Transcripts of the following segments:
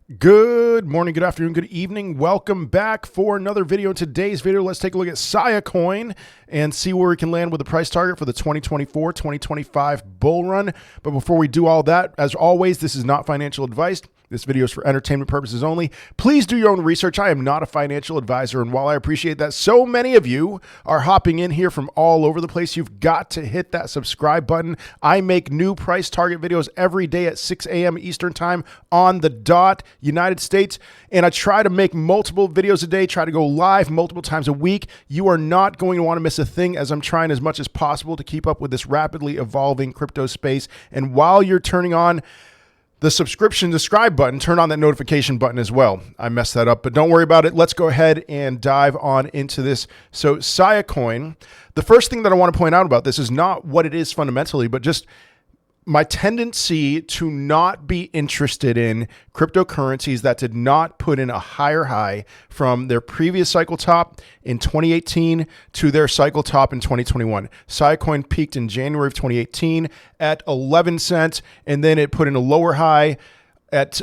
Good morning, good afternoon, good evening. Welcome back for another video. In today's video, let's take a look at Siacoin and see where we can land with the price target for the 2024-2025 bull run. But before we do all that, as always, this is not financial advice. This video is for entertainment purposes only. Please do your own research. I am not a financial advisor, and while I appreciate that so many of you are hopping in here from all over the place, you've got to hit that subscribe button. I make new price target videos every day at 6 a.m. Eastern time on the dot, United States, and I try to make multiple videos a day, try to go live multiple times a week. You are not going to want to miss a thing, as I'm trying as much as possible to keep up with this rapidly evolving crypto space. And while you're turning on the subscribe button, turn on that notification button as well. I messed that up, but don't worry about it. Let's go ahead and dive on into this. So Siacoin, the first thing that I want to point out about this is not what it is fundamentally, but just my tendency to not be interested in cryptocurrencies that did not put in a higher high from their previous cycle top in 2018 to their cycle top in 2021. Siacoin peaked in January of 2018 at 11 cents, and then it put in a lower high at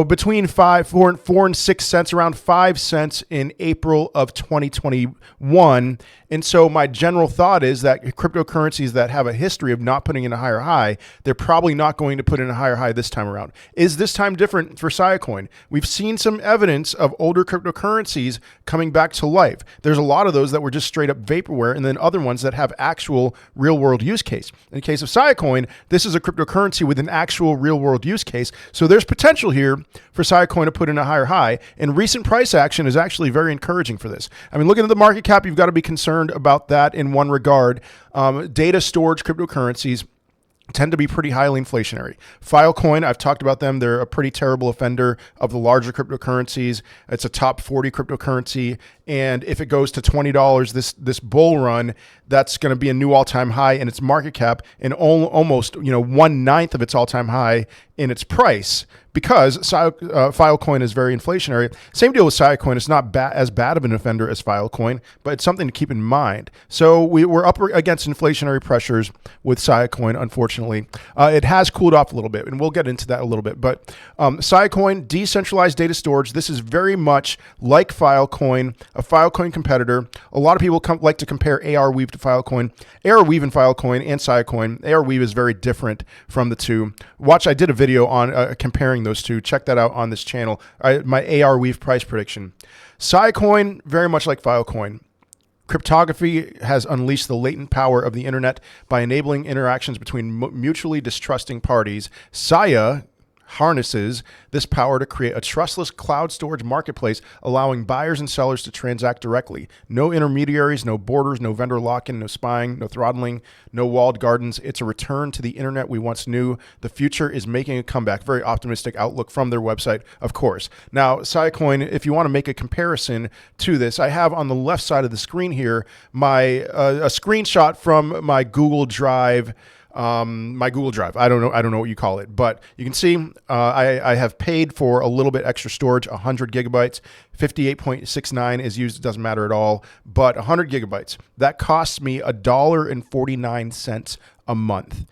between 4 and 6 cents, around 5 cents in April of 2021. And so my general thought is that cryptocurrencies that have a history of not putting in a higher high, they're probably not going to put in a higher high this time around. Is this time different for Siacoin? We've seen some evidence of older cryptocurrencies coming back to life. There's a lot of those that were just straight up vaporware, and then other ones that have actual real world use case. In the case of Siacoin, this is a cryptocurrency with an actual real world use case. So there's potential here for Siacoin to put in a higher high, and recent price action is actually very encouraging for this. I mean, looking at the market cap, you've got to be concerned about that in one regard. Data storage cryptocurrencies tend to be pretty highly inflationary. Filecoin, I've talked about them. They're a pretty terrible offender of the larger cryptocurrencies. It's a top 40 cryptocurrency. And if it goes to $20 this bull run, that's going to be a new all-time high in its market cap and almost 1/9 of its all-time high in its price, because Filecoin is very inflationary. Same deal with Siacoin. It's not as bad of an offender as Filecoin, but it's something to keep in mind. So we're up against inflationary pressures with Siacoin, unfortunately. It has cooled off a little bit, and we'll get into that a little bit. But Siacoin, decentralized data storage, this is very much like Filecoin, a Filecoin competitor. A lot of people like to compare Arweave to Filecoin. Arweave and Filecoin and Siacoin. Arweave is very different from the two. I did a video on comparing those two. Check that out on this channel. My Arweave price prediction. Siacoin, very much like Filecoin. Cryptography has unleashed the latent power of the internet by enabling interactions between mutually distrusting parties. Sia harnesses this power to create a trustless cloud storage marketplace, allowing buyers and sellers to transact directly. No intermediaries, no borders, no vendor lock-in, no spying, no throttling, no walled gardens. It's a return to the internet we once knew. The future is making a comeback. Very optimistic outlook from their website, of course. Now, Siacoin, if you want to make a comparison to this, I have on the left side of the screen here a screenshot from my Google Drive. I don't know what you call it, but you can see I have paid for a little bit extra storage, 100 gigabytes. 58.69 is used, it doesn't matter at all, but 100 gigabytes. That costs me $1.49 a month.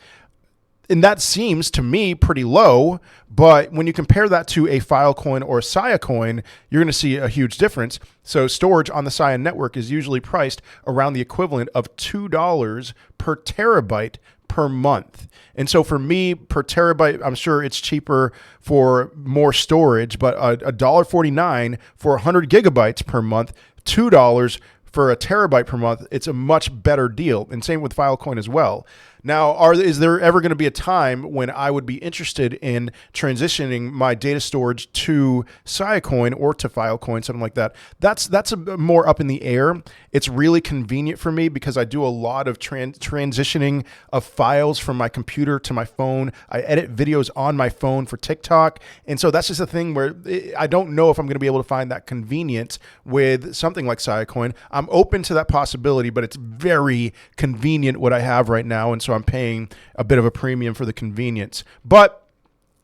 And that seems to me pretty low, but when you compare that to a Filecoin or a Siacoin, you're going to see a huge difference. So storage on the Sia network is usually priced around the equivalent of $2 per terabyte per month. And so for me, per terabyte, I'm sure it's cheaper for more storage, but $1.49 for 100 gigabytes per month, $2 for a terabyte per month, it's a much better deal. And same with Filecoin as well. Now, is there ever going to be a time when I would be interested in transitioning my data storage to Siacoin or to Filecoin, something like that? That's a bit more up in the air. It's really convenient for me because I do a lot of transitioning of files from my computer to my phone. I edit videos on my phone for TikTok. And so that's just a thing where I don't know if I'm going to be able to find that convenience with something like Siacoin. I'm open to that possibility, but it's very convenient what I have right now. And so I'm paying a bit of a premium for the convenience, but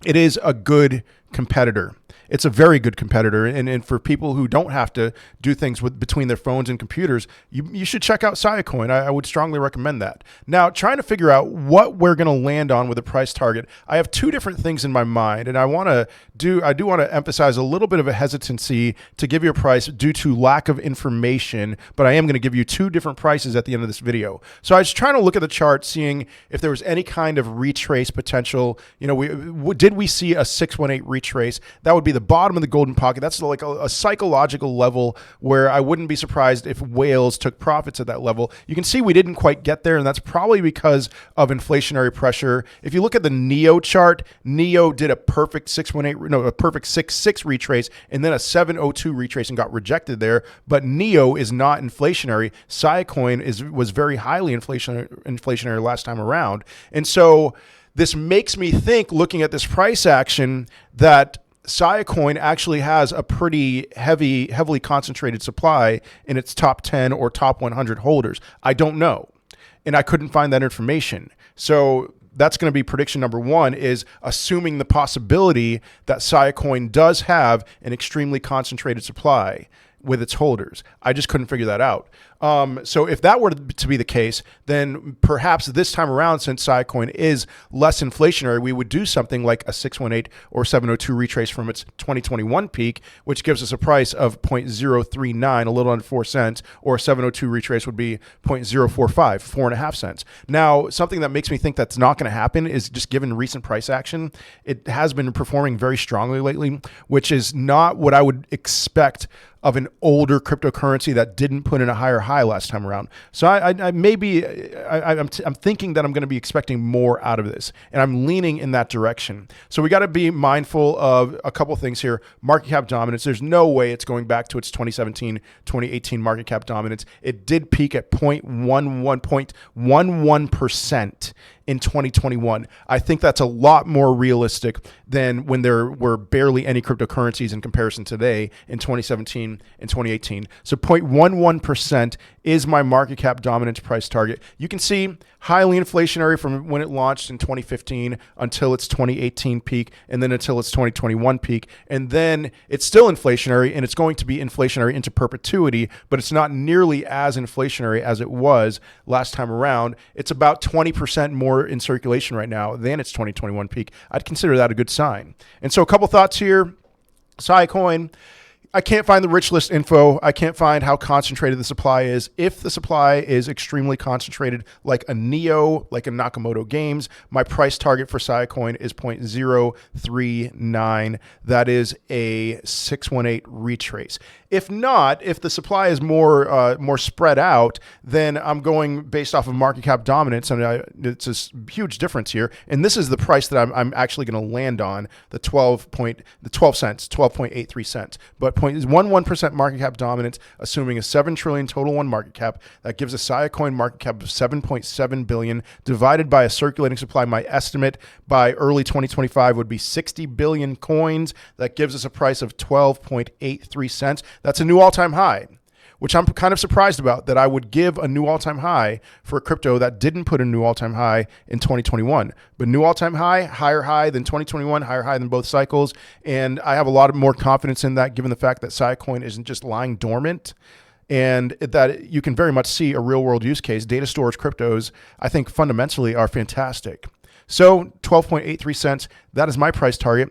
it is a good competitor. it's a very good competitor. And for people who don't have to do things between their phones and computers, you should check out Siacoin. I would strongly recommend that. Now, trying to figure out what we're going to land on with a price target, I have two different things in my mind, and I do want to emphasize a little bit of a hesitancy to give you a price due to lack of information, but I am going to give you two different prices at the end of this video. So I was trying to look at the chart, seeing if there was any kind of retrace potential. Did we see a 618 retrace? That would be the bottom of the golden pocket. That's like a psychological level where I wouldn't be surprised if whales took profits at that level. You can see we didn't quite get there, and that's probably because of inflationary pressure. If you look at the NEO chart, NEO did a perfect 6.6 retrace and then a 702 retrace and got rejected there. But NEO is not inflationary. Siacoin was very highly inflationary last time around. And so this makes me think, looking at this price action, that Siacoin actually has a pretty heavily concentrated supply in its top 10 or top 100 holders. I don't know, and I couldn't find that information. So that's going to be prediction number one, is assuming the possibility that Siacoin does have an extremely concentrated supply with its holders. I just couldn't figure that out. So if that were to be the case, then perhaps this time around, since Siacoin is less inflationary, we would do something like a 618 or 702 retrace from its 2021 peak, which gives us a price of 0.039, a little under 4 cents, or a 702 retrace would be 0.045, 4.5 cents. Now, something that makes me think that's not going to happen is, just given recent price action, it has been performing very strongly lately, which is not what I would expect of an older cryptocurrency that didn't put in a higher high last time around. So I'm thinking that I'm going to be expecting more out of this, and I'm leaning in that direction. So we got to be mindful of a couple things here. Market cap dominance. There's no way it's going back to its 2017, 2018 market cap dominance. It did peak at 0.11% in 2021. I think that's a lot more realistic than when there were barely any cryptocurrencies in comparison today in 2017 and 2018. So 0.11% is my market cap dominance price target. You can see highly inflationary from when it launched in 2015 until its 2018 peak, and then until its 2021 peak. And then it's still inflationary, and it's going to be inflationary into perpetuity, but it's not nearly as inflationary as it was last time around. It's about 20% more in circulation right now than its 2021 peak. I'd consider that a good sign. And so a couple thoughts here. Siacoin, I can't find the rich list info. I can't find how concentrated the supply is. If the supply is extremely concentrated, like a NEO, like a Nakamoto Games, my price target for Siacoin is 0.039. That is a 618 retrace. If not, if the supply is more spread out, then I'm going based off of market cap dominance, and it's a huge difference here. And this is the price that I'm actually going to land on, the 12 cents, 12.83 cents. But 0.11% market cap dominance, assuming a 7 trillion total one market cap, that gives a Siacoin market cap of 7.7 billion divided by a circulating supply. My estimate by early 2025 would be 60 billion coins. That gives us a price of 12.83 cents. That's a new all-time high, which I'm kind of surprised about, that I would give a new all-time high for a crypto that didn't put a new all-time high in 2021. But new all-time high, higher high than 2021, higher high than both cycles. And I have a lot of more confidence in that, given the fact that Siacoin isn't just lying dormant, and that you can very much see a real-world use case. Data storage cryptos, I think, fundamentally are fantastic. So 12.83 cents, that is my price target.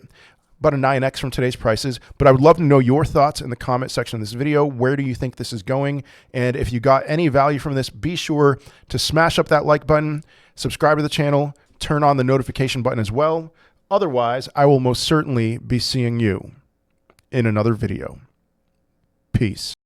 About a 9x from today's prices. But I would love to know your thoughts in the comment section of this video. Where do you think this is going? And if you got any value from this, be sure to smash up that like button, subscribe to the channel, turn on the notification button as well. Otherwise, I will most certainly be seeing you in another video. Peace.